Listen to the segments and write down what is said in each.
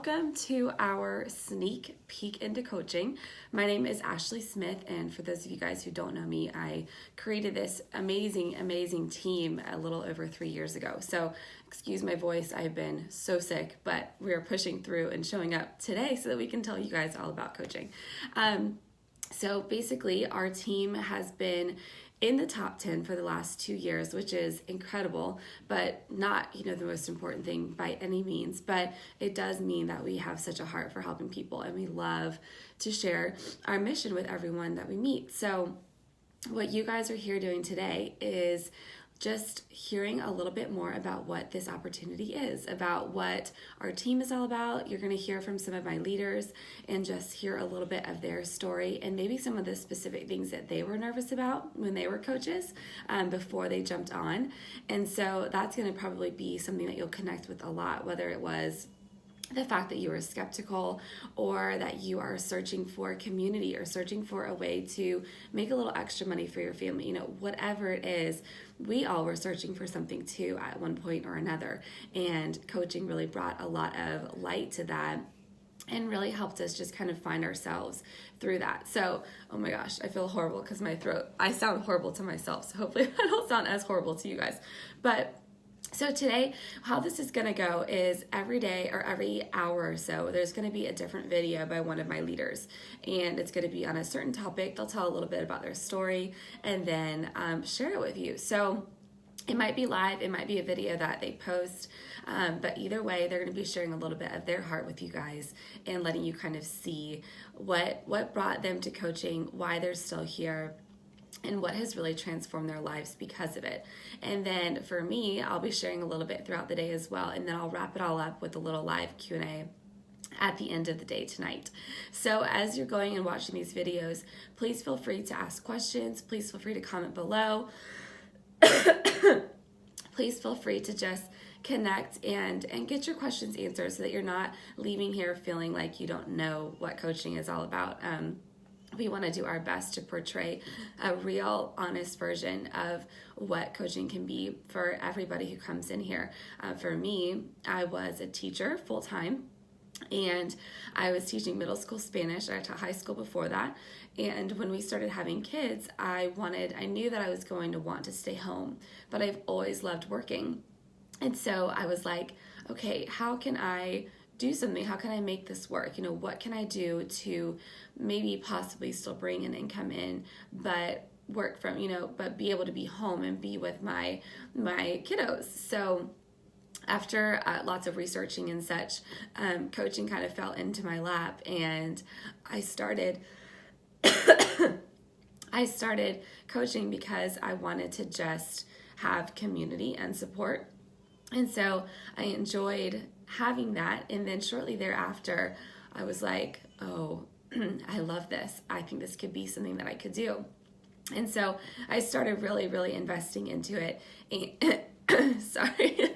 welcome to our sneak peek into coaching. My name is Ashley Smith, and for those of you guys who don't know me, I created this amazing team a little over 3 years ago. So excuse my voice, I've been so sick, but we are pushing through and showing up today so that we can tell you guys all about coaching. So basically, our team has been in the top 10 for the last 2 years, which is incredible, but not, the most important thing by any means. But it does mean that we have such a heart for helping people, and we love to share our mission with everyone that we meet. So what you guys are here doing today is just hearing a little bit more about what this opportunity is, about what our team is all about. You're going to hear from some of my leaders and just hear a little bit of their story and maybe some of the specific things that they were nervous about when they were coaches before they jumped on. And so that's going to probably be something that you'll connect with a lot, whether it was the fact that you are skeptical or that you are searching for community or searching for a way to make a little extra money for your family, whatever it is. We all were searching for something too at one point or another, and coaching really brought a lot of light to that and really helped us just kind of find ourselves through that. So, oh my gosh, I feel horrible because I sound horrible to myself, so hopefully I don't sound as horrible to you guys. So today, how this is going to go is every day or every hour or so, there's going to be a different video by one of my leaders, and it's going to be on a certain topic. They'll tell a little bit about their story and then share it with you. So it might be live, it might be a video that they post, but either way, they're going to be sharing a little bit of their heart with you guys and letting you kind of see what brought them to coaching, why they're still here, and what has really transformed their lives because of it. And then for me, I'll be sharing a little bit throughout the day as well, and then I'll wrap it all up with a little live Q&A at the end of the day tonight. So as you're going and watching these videos, please feel free to ask questions. Please feel free to comment below. Please feel free to just connect and get your questions answered so that you're not leaving here feeling like you don't know what coaching is all about. We want to do our best to portray a real, honest version of what coaching can be for everybody who comes in here. For me, I was a teacher full-time, and I was teaching middle school Spanish. I taught high school before that. And when we started having kids, I knew that I was going to want to stay home, but I've always loved working. And so I was like, okay, how can I do something? How can I make this work? What can I do to maybe possibly still bring an income in, but work from, but be able to be home and be with my kiddos. So after lots of researching and such, coaching kind of fell into my lap, and I started coaching because I wanted to just have community and support. And so I enjoyed having that. And then shortly thereafter, I was like, oh, I love this. I think this could be something that I could do. And so I started really investing into it. Sorry.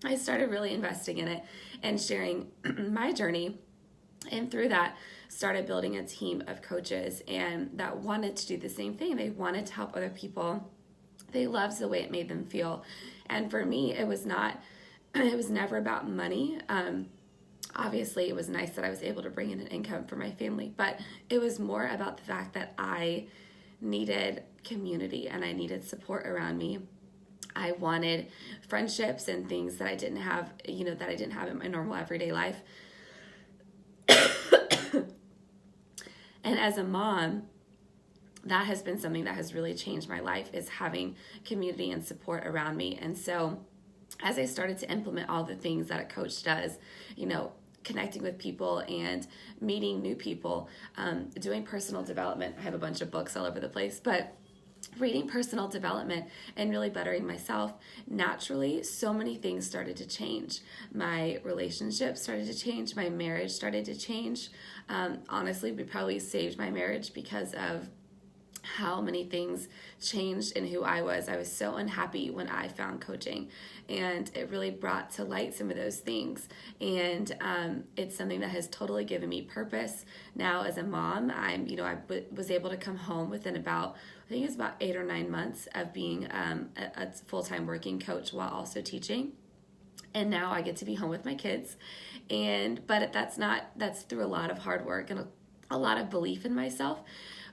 I started really investing in it and sharing my journey. And through that, started building a team of coaches and that wanted to do the same thing. They wanted to help other people. They loved the way it made them feel. And for me, it was never about money. Obviously, it was nice that I was able to bring in an income for my family, but it was more about the fact that I needed community and I needed support around me. I wanted friendships and things that I didn't have, that I didn't have in my normal everyday life. And as a mom, that has been something that has really changed my life, is having community and support around me. And so as I started to implement all the things that a coach does, connecting with people and meeting new people, doing personal development. I have a bunch of books all over the place, but reading personal development and really bettering myself, naturally, so many things started to change. My relationships started to change. My marriage started to change. Honestly, we probably saved my marriage because of how many things changed in who I was. I was so unhappy when I found coaching, and it really brought to light some of those things. And it's something that has totally given me purpose. Now as a mom, I was able to come home within about, I think it was about 8 or 9 months of being a full-time working coach while also teaching. And now I get to be home with my kids. But that's through a lot of hard work and a lot of belief in myself.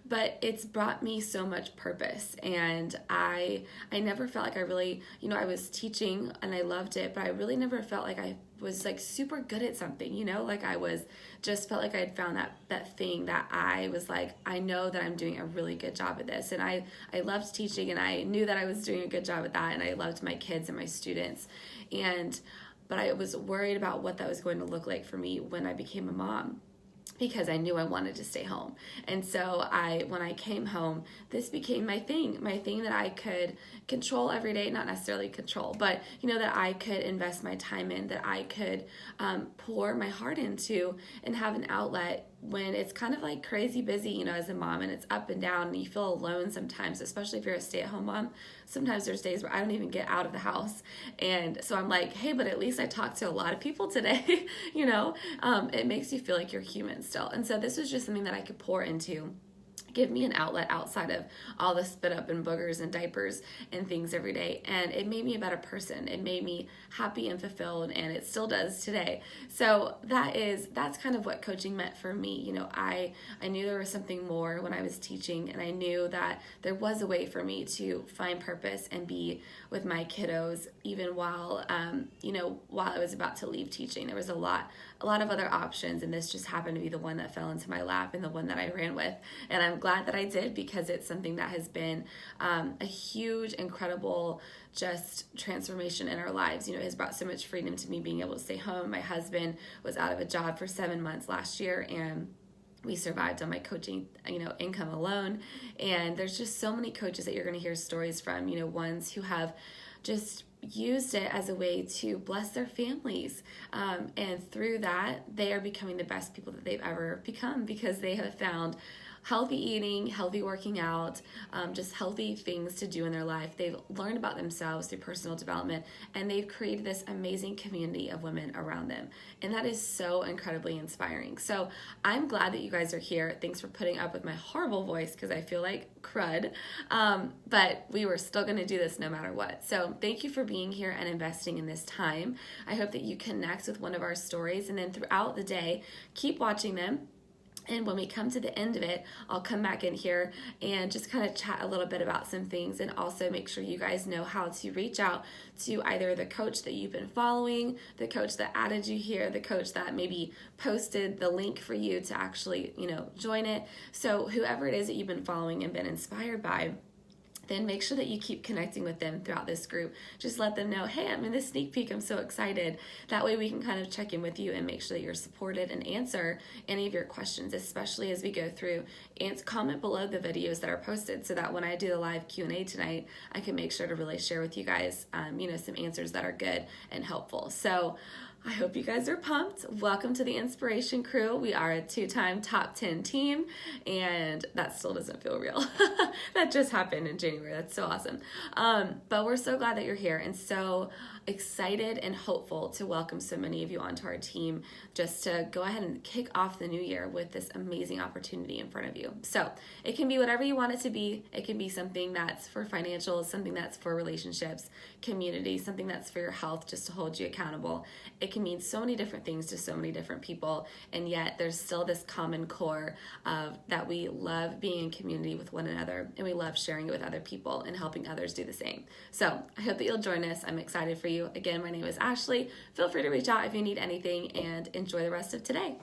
But it's brought me so much purpose, and I never felt like I really, I was teaching and I loved it, but I really never felt like I was like super good at something, like I was just felt like I had found that thing that I was like, I know that I'm doing a really good job at this. And I loved teaching, and I knew that I was doing a good job at that, and I loved my kids and my students. But I was worried about what that was going to look like for me when I became a mom, because I knew I wanted to stay home. And so when I came home, this became my thing that I could control every day, not necessarily control, but that I could invest my time in, that I could pour my heart into and have an outlet when it's kind of like crazy busy, as a mom, and it's up and down, and you feel alone sometimes, especially if you're a stay-at-home mom. Sometimes there's days where I don't even get out of the house. And so I'm like, hey, but at least I talked to a lot of people today. It makes you feel like you're human still. And so this was just something that I could pour into, give me an outlet outside of all the spit up and boogers and diapers and things every day. And it made me a better person. It made me happy and fulfilled, and it still does today. So that's kind of what coaching meant for me. I knew there was something more when I was teaching, and I knew that there was a way for me to find purpose and be with my kiddos, even while I was about to leave teaching. There was a lot of other options, and this just happened to be the one that fell into my lap and the one that I ran with. And I'm glad that I did, because it's something that has been a huge, incredible just transformation in our lives. It has brought so much freedom to me, being able to stay home. My husband was out of a job for 7 months last year, and we survived on my coaching, income alone. And there's just so many coaches that you're going to hear stories from, ones who have just used it as a way to bless their families. And through that, they are becoming the best people that they've ever become, because they have found healthy eating, healthy working out, just healthy things to do in their life. They've learned about themselves through personal development, and they've created this amazing community of women around them. And that is so incredibly inspiring. So I'm glad that you guys are here. Thanks for putting up with my horrible voice, because I feel like crud. But we were still going to do this no matter what. So thank you for being here and investing in this time. I hope that you connect with one of our stories, and then throughout the day, keep watching them. And when we come to the end of it, I'll come back in here and just kind of chat a little bit about some things, and also make sure you guys know how to reach out to either the coach that you've been following, the coach that added you here, the coach that maybe posted the link for you to actually, join it. So whoever it is that you've been following and been inspired by, then make sure that you keep connecting with them throughout this group. Just let them know, hey, I'm in this sneak peek, I'm so excited. That way we can kind of check in with you and make sure that you're supported and answer any of your questions, especially as we go through. And comment below the videos that are posted, so that when I do the live Q&A tonight, I can make sure to really share with you guys, some answers that are good and helpful. So I hope you guys are pumped. Welcome to the Inspiration Crew. We are a 2-time top 10 team, and that still doesn't feel real. That just happened in January. That's so awesome. But we're so glad that you're here, and so excited and hopeful to welcome so many of you onto our team, just to go ahead and kick off the new year with this amazing opportunity in front of you. So it can be whatever you want it to be. It can be something that's for financials, something that's for relationships, community, something that's for your health, just to hold you accountable. It can mean so many different things to so many different people, and yet there's still this common core of that we love being in community with one another, and we love sharing it with other people and helping others do the same. So I hope that you'll join us. I'm excited for you. Again, my name is Ashley. Feel free to reach out if you need anything, and enjoy the rest of today.